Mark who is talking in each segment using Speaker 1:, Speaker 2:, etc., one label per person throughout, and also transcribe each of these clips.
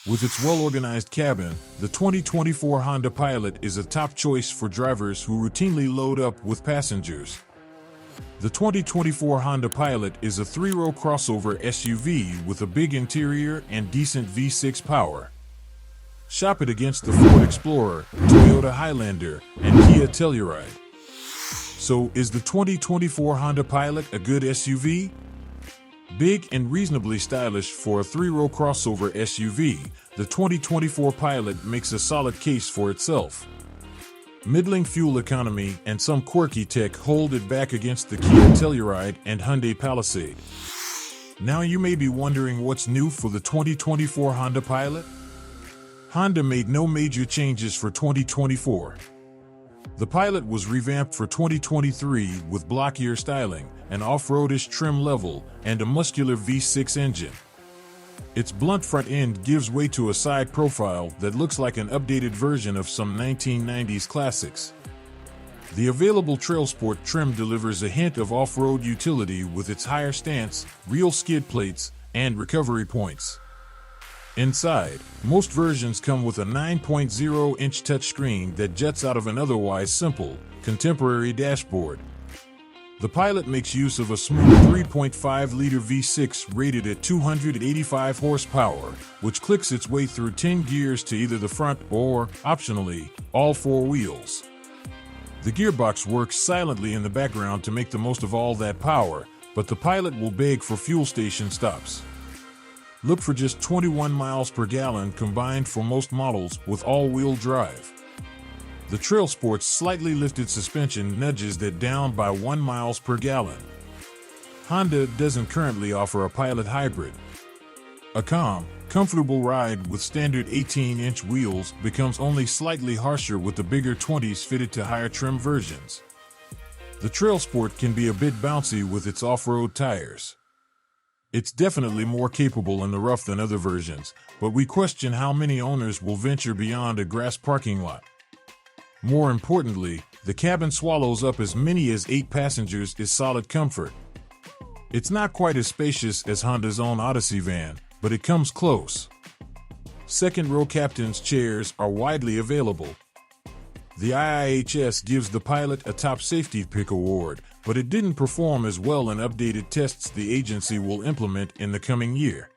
Speaker 1: With its well-organized cabin, the 2024 Honda Pilot is a top choice for drivers who routinely load up with passengers. The 2024 Honda Pilot is a three-row crossover SUV with a big interior and decent V6 power. Shop it against the Ford Explorer, Toyota Highlander, and Kia Telluride. So, is the 2024 Honda Pilot a good SUV? Big and reasonably stylish for a three-row crossover SUV, the 2024 Pilot makes a solid case for itself. Middling fuel economy and some quirky tech hold it back against the Kia Telluride and Hyundai Palisade. Now you may be wondering what's new for the 2024 Honda Pilot? Honda made no major changes for 2024. The Pilot was revamped for 2023 with blockier styling, an off-roadish trim level, and a muscular V6 engine. Its blunt front end gives way to a side profile that looks like an updated version of some 1990s classics. The available TrailSport trim delivers a hint of off-road utility with its higher stance, real skid plates, and recovery points. Inside, most versions come with a 9.0-inch touchscreen that jets out of an otherwise simple, contemporary dashboard. The Pilot makes use of a smooth 3.5-liter V6 rated at 285 horsepower, which clicks its way through 10 gears to either the front or, optionally, all four wheels. The gearbox works silently in the background to make the most of all that power, but the Pilot will beg for fuel station stops. Look for just 21 miles per gallon combined for most models with all-wheel drive. The TrailSport's slightly lifted suspension nudges that down by 1 miles per gallon. Honda doesn't currently offer a Pilot hybrid. A calm, comfortable ride with standard 18-inch wheels becomes only slightly harsher with the bigger 20s fitted to higher trim versions. The TrailSport can be a bit bouncy with its off-road tires. It's definitely more capable in the rough than other versions, but we question how many owners will venture beyond a grass parking lot. More importantly, the cabin swallows up as many as 8 passengers is solid comfort. It's not quite as spacious as Honda's own Odyssey van, but it comes close. Second-row captain's chairs are widely available. The IIHS gives the Pilot a top safety pick award, but it didn't perform as well in updated tests the agency will implement in the coming year.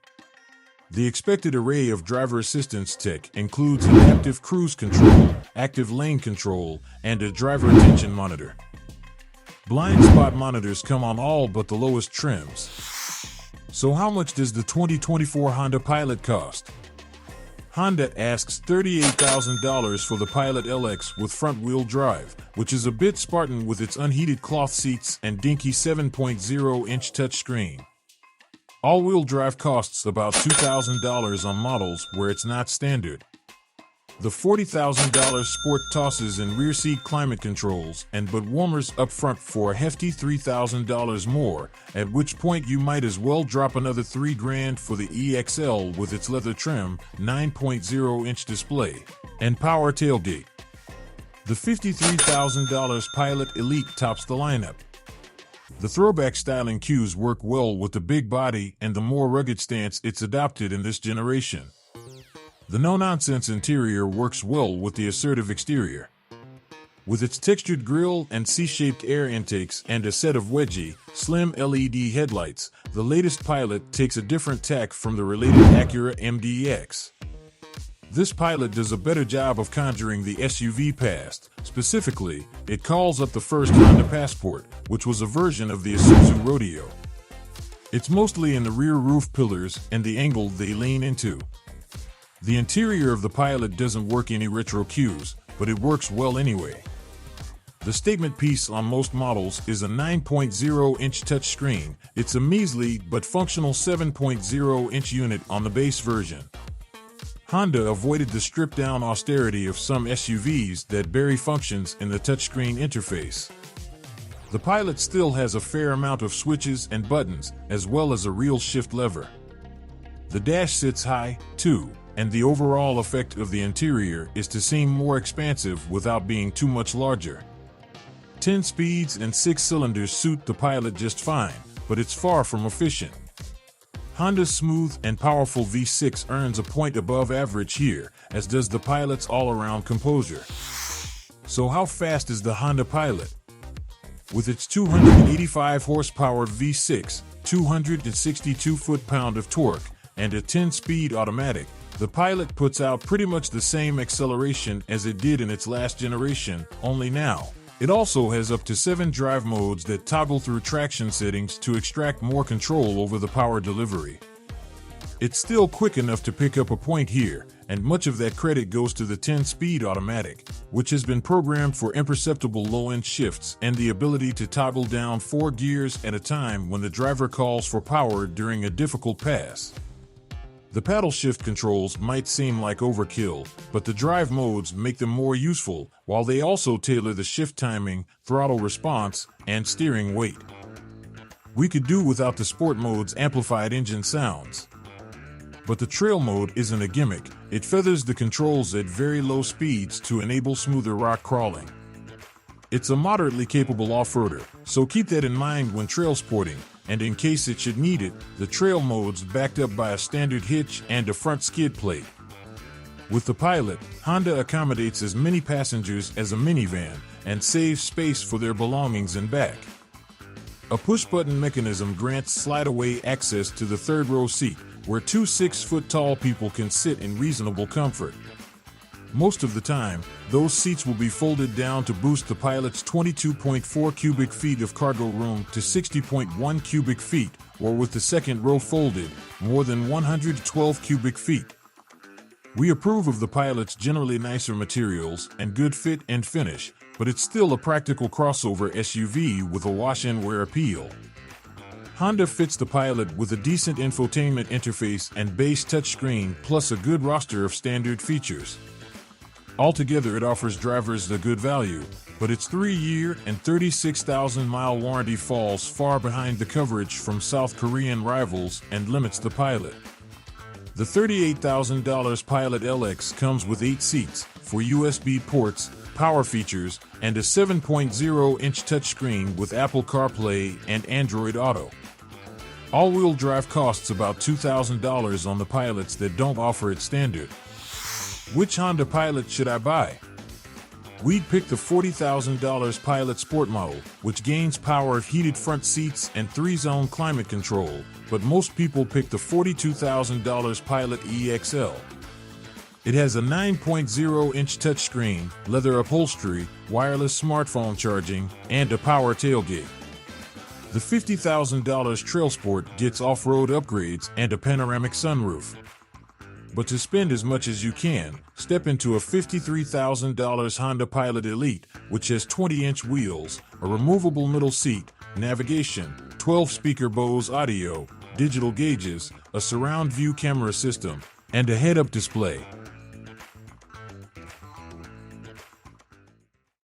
Speaker 1: The expected array of driver assistance tech includes adaptive cruise control, active lane control, and a driver attention monitor. Blind spot monitors come on all but the lowest trims. So how much does the 2024 Honda Pilot cost? Honda asks $38,000 for the Pilot LX with front-wheel drive, which is a bit Spartan with its unheated cloth seats and dinky 7.0-inch touchscreen. All-wheel drive costs about $2,000 on models where it's not standard. The $40,000 Sport tosses in rear seat climate controls and bed warmers up front for a hefty $3,000 more, at which point you might as well drop another $3,000 for the EXL with its leather trim, 9.0-inch display, and power tailgate. The $53,000 Pilot Elite tops the lineup. The throwback styling cues work well with the big body and the more rugged stance it's adopted in this generation. The no-nonsense interior works well with the assertive exterior. With its textured grille and C-shaped air intakes and a set of wedgy, slim LED headlights, the latest Pilot takes a different tack from the related Acura MDX. This Pilot does a better job of conjuring the SUV past. Specifically, it calls up the first Honda Passport, which was a version of the Isuzu Rodeo. It's mostly in the rear roof pillars and the angle they lean into. The interior of the Pilot doesn't work any retro cues, but it works well anyway. The statement piece on most models is a 9.0-inch touchscreen. It's a measly but functional 7.0-inch unit on the base version. Honda avoided the stripped-down austerity of some SUVs that bury functions in the touchscreen interface. The Pilot still has a fair amount of switches and buttons, as well as a real shift lever. The dash sits high, too, and the overall effect of the interior is to seem more expansive without being too much larger. 10 speeds and 6 cylinders suit the Pilot just fine, but it's far from efficient. Honda's smooth and powerful V6 earns a point above average here, as does the Pilot's all-around composure. So how fast is the Honda Pilot? With its 285 horsepower V6, 262 foot-pound of torque, and a 10-speed automatic, the Pilot puts out pretty much the same acceleration as it did in its last generation, only now it also has up to 7 drive modes that toggle through traction settings to extract more control over the power delivery. It's still quick enough to pick up a point here, and much of that credit goes to the 10-speed automatic, which has been programmed for imperceptible low-end shifts and the ability to toggle down 4 gears at a time when the driver calls for power during a difficult pass. The paddle shift controls might seem like overkill, but the drive modes make them more useful, while they also tailor the shift timing, throttle response, and steering weight. We could do without the sport mode's amplified engine sounds. But the trail mode isn't a gimmick, it feathers the controls at very low speeds to enable smoother rock crawling. It's a moderately capable off-roader, so keep that in mind when trail sporting, and in case it should need it, the trail mode's backed up by a standard hitch and a front skid plate. With the Pilot, Honda accommodates as many passengers as a minivan and saves space for their belongings in back. A push-button mechanism grants slide-away access to the third-row seat, where 2 6-foot-tall people can sit in reasonable comfort. Most of the time, those seats will be folded down to boost the Pilot's 22.4 cubic feet of cargo room to 60.1 cubic feet, or with the second row folded, more than 112 cubic feet. We approve of the Pilot's generally nicer materials and good fit and finish, but it's still a practical crossover SUV with a wash-and-wear appeal. Honda fits the Pilot with a decent infotainment interface and base touchscreen, plus a good roster of standard features. Altogether, it offers drivers a good value, but its 3-year and 36,000-mile warranty falls far behind the coverage from South Korean rivals and limits the Pilot. The $38,000 Pilot LX comes with 8 seats, 4 USB ports, power features, and a 7.0-inch touchscreen with Apple CarPlay and Android Auto. All-wheel drive costs about $2,000 on the Pilots that don't offer it standard. Which Honda Pilot should I buy? We'd pick the $40,000 Pilot Sport model, which gains power of heated front seats and 3-zone climate control, but most people pick the $42,000 Pilot EXL. It has a 9.0-inch touchscreen, leather upholstery, wireless smartphone charging, and a power tailgate. The $50,000 TrailSport gets off-road upgrades and a panoramic sunroof. But to spend as much as you can, step into a $53,000 Honda Pilot Elite, which has 20-inch wheels, a removable middle seat, navigation, 12-speaker Bose audio, digital gauges, a surround view camera system, and a head-up display.